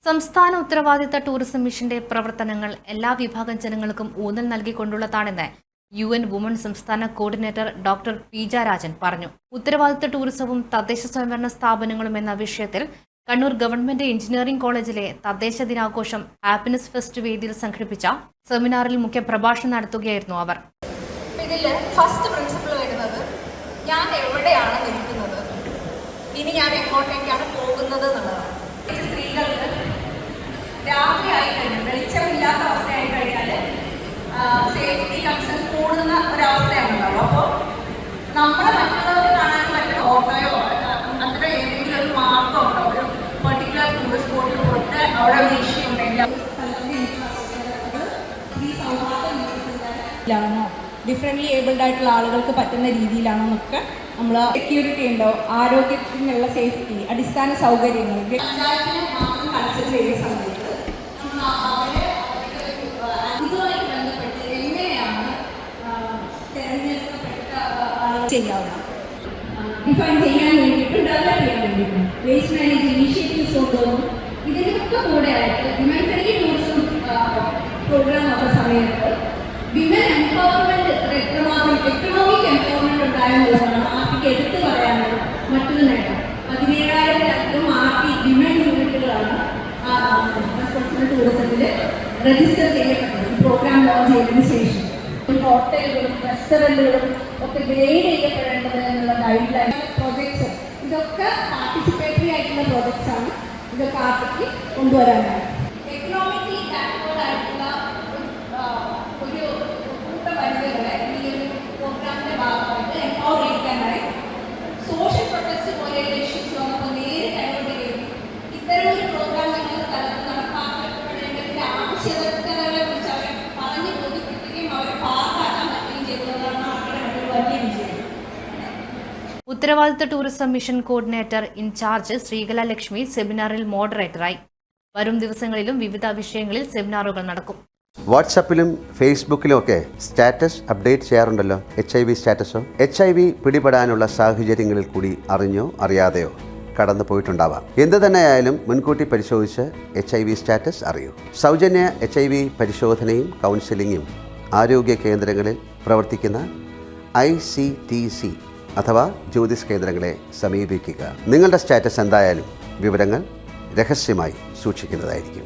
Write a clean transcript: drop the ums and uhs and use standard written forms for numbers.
സംസ്ഥാന ഉത്തരവാദിത്ത ടൂറിസം മിഷന്റെ പ്രവർത്തനങ്ങൾ എല്ലാ വിഭാഗം ജനങ്ങൾക്കും ഊന്നൽ നൽകിക്കൊണ്ടുള്ളതാണെന്ന് UN വുമൺ സംസ്ഥാന കോർഡിനേറ്റർ ഡോക്ടർ പി.ജ. രാജൻ പറഞ്ഞു. ഉത്തരവാദിത്ത ടൂറിസവും തദ്ദേശ സ്വയംഭരണ സ്ഥാപനങ്ങളും എന്ന വിഷയത്തിൽ കണ്ണൂർ ഗവൺമെന്റ് എഞ്ചിനീയറിംഗ് കോളേജിലെ തദ്ദേശ ദിനാഘോഷം ഹാപ്പിനെസ് ഫെസ്റ്റ് വേദിയിൽ സംഘടിപ്പിച്ച സെമിനാറിൽ മുഖ്യ പ്രഭാഷണം നടത്തുകയായിരുന്നു അവർ. ഇതിൽ ഫസ്റ്റ് പ്രിൻസിപ്പിൾ വരുന്നത് ഞാൻ എവിടെയാണ് നിൽക്കുന്നത്, ഇനി ഞാൻ എങ്ങോട്ടേക്കാണ് പോകുന്നത് എന്നുള്ളതാണ്. സ്ത്രീകൾക്ക് രാത്രി ആയി കഴിഞ്ഞാൽ വെളിച്ചമില്ലാത്ത അവസ്ഥയായി കഴിഞ്ഞാൽ സേഫ്റ്റി കൺസേൺ കൂടുന്ന ഒരവസ്ഥയാണുണ്ടാവും. അപ്പോൾ നമ്മളെ മറ്റുള്ളവർക്ക് കാണാൻ പറ്റുന്ന ഓട്ടോയോ അത്ര ഏതെങ്കിലും ഒരു മാർഗം ഉണ്ടോ, ഒരു പെർട്ടിക്കുലർ ടൂറിസ്റ്റ് സ്പോട്ടിൽ പോയിട്ട് അവിടെ ഒരു ഇഷ്യൂ ഉണ്ടെങ്കിൽ ഡിഫറെൻ്റ്ലി ഏബിൾഡ് ആയിട്ടുള്ള ആളുകൾക്ക് പറ്റുന്ന രീതിയിലാണോ എന്നൊക്കെ നമ്മൾ സെക്യൂരിറ്റി ഉണ്ടോ, ആരോഗ്യത്തിനുള്ള സേഫ്റ്റി, അടിസ്ഥാന സൗകര്യങ്ങൾ പഞ്ചായത്തിനെ മാത്രം കൺസിഡർ ചെയ്യുന്ന സമയത്ത് ഇതുമായി ബന്ധപ്പെട്ട് എങ്ങനെയാണ് തിരഞ്ഞെടുക്കപ്പെട്ട ചെയ്യാവുന്ന ഡിഫൈൻ ചെയ്യാൻ വേണ്ടിയിട്ട് ഡെവലപ്പ് ചെയ്യാൻ വേണ്ടിയിട്ട് വേസ്റ്റ് മാനേജ് ഇനീഷ്യേറ്റീവ്സ് കൊണ്ടുവന്നു. ഇതിനൊക്കെ കൂടെ ആയിട്ട് വിമൻ ഫ്രണ്ട്ലി ടൂറിസം പ്രോഗ്രാം ഉള്ള സമയത്ത് വിമൻ എംപവർമെന്റ് എക്കണോമിക് എംപവർമെന്റ് ഉണ്ടായെന്നുള്ളതാണ് ആർട്ടിക്ക് എടുത്തു പറയാനുള്ള മറ്റൊരു നേട്ടം. 17,000-ലധികം ആർട്ടി വിമൻ യൂണിറ്റുകളാണ് റെസ്പോൺസിബിൾ ടൂറിസത്തിൽ രജിസ്റ്റർ ചെയ്യപ്പെട്ടത് പ്രോഗ്രാം ലോഞ്ച് ചെയ്തതിനു ശേഷം. ഹോട്ടലുകളും റെസ്റ്റോറൻറ്റുകളും ഒക്കെ ഗ്രേഡ് ചെയ്യപ്പെടേണ്ടത് എന്നുള്ള ഗൈഡ് ലൈൻ പ്രോജക്ട്സ് ഇതൊക്കെ പാർട്ടിസിപ്പേറ്ററി ആയിട്ടുള്ള പ്രോജക്ട്സ് ആണ്. ഇതൊക്കെ ആർട്ടിക്ക് കൊണ്ടുവരാനാണ്. എക്കണോമിക്കലി ബാക്ക്വേർഡ് ആയിട്ടുള്ള ഒരു കൂട്ടവനിതകളെ ഈ ഒരു പ്രോഗ്രാമിന്റെ ഭാഗമായിട്ട് എംപവർ ചെയ്യിക്കാനായി സോഷ്യൽ പ്രൊട്ടസ്റ്റ് പോലെയുള്ള ഇഷ്യൂസ് വന്നപ്പോൾ നേരിട്ട് ഇടപെടുകയും ഇത്തരം ഒരു പ്രോഗ്രാം എന്ന സ്ഥലത്ത് നടപ്പാക്കപ്പെടേണ്ടതിന്റെ ആവശ്യകതകളെ കുറിച്ച് അവരെ പറഞ്ഞു ബോധ്യപ്പെടുത്തുകയും അവരെ പാർക്കാക്കാൻ പറ്റുകയും ചെയ്തതാണ് അവരുടെ ഒരു വലിയ വിജയം. ഉത്തരവാദിത്ത tourism mission coordinator in charge Sreekala Lakshmi സെമിനാറിൽ മോഡറേറ്ററായി. വരും ദിവസങ്ങളിലും വിവിധ വിഷയങ്ങളിൽ സെമിനാറുകൾ നടക്കും. വാട്സാപ്പിലും ഫേസ്ബുക്കിലും ഒക്കെ സ്റ്റാറ്റസ് അപ്ഡേറ്റ് ചെയ്യാറുണ്ടല്ലോ. HIV സ്റ്റാറ്റസോ HIV പിടിപെടാനുള്ള സാഹചര്യങ്ങളിൽ കൂടി അറിഞ്ഞോ അറിയാതെയോ കടന്നു പോയിട്ടുണ്ടാവാം. എന്ത് തന്നെയായാലും മുൻകൂട്ടി പരിശോധിച്ച് HIV സ്റ്റാറ്റസ് അറിയൂ. സൗജന്യ HIV പരിശോധനയും കൗൺസിലിങ്ങും ആരോഗ്യ കേന്ദ്രങ്ങളിൽ പ്രവർത്തിക്കുന്ന ICTC അഥവാ ജ്യോതിസ് കേന്ദ്രങ്ങളെ സമീപിക്കുക. നിങ്ങളുടെ സ്റ്റാറ്റസ് എന്തായാലും വിവരങ്ങൾ രഹസ്യമായി സൂക്ഷിക്കുന്നതായിരിക്കും.